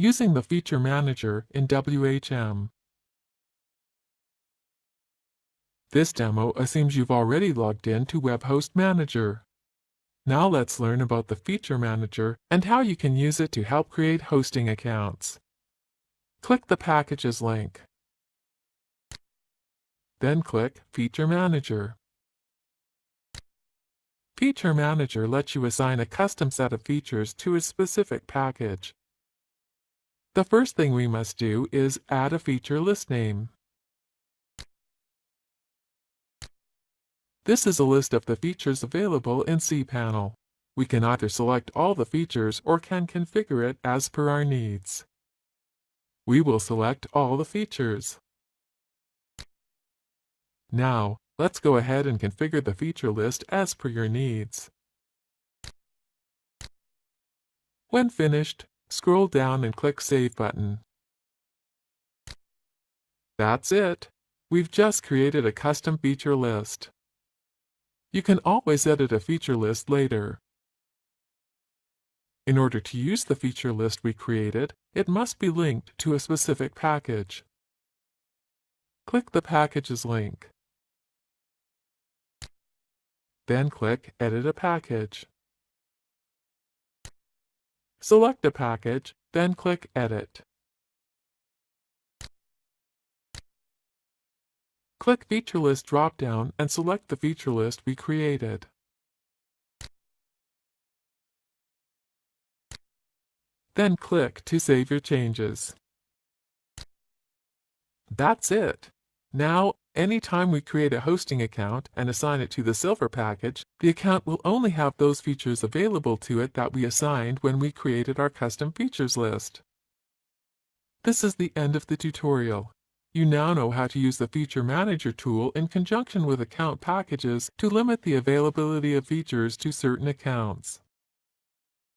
Using the Feature Manager in WHM. This demo assumes you've already logged in to WebHost Manager. Now let's learn about the Feature Manager and how you can use it to help create hosting accounts. Click the Packages link. Then click Feature Manager. Feature Manager lets you assign a custom set of features to a specific package. The first thing we must do is add a feature list name. This is a list of the features available in cPanel. We can either select all the features or can configure it as per our needs. We will select all the features. Now, let's go ahead and configure the feature list as per your needs. When finished, scroll down and click Save button. That's it. We've just created a custom feature list. You can always edit a feature list later. In order to use the feature list we created, it must be linked to a specific package. Click the Packages link. Then click Edit a Package. Select a package, then click Edit. Click Feature List drop-down and select the feature list we created. Then click to save your changes. That's it. Now, anytime we create a hosting account and assign it to the Silver package, the account will only have those features available to it that we assigned when we created our custom features list. This is the end of the tutorial. You now know how to use the Feature Manager tool in conjunction with account packages to limit the availability of features to certain accounts.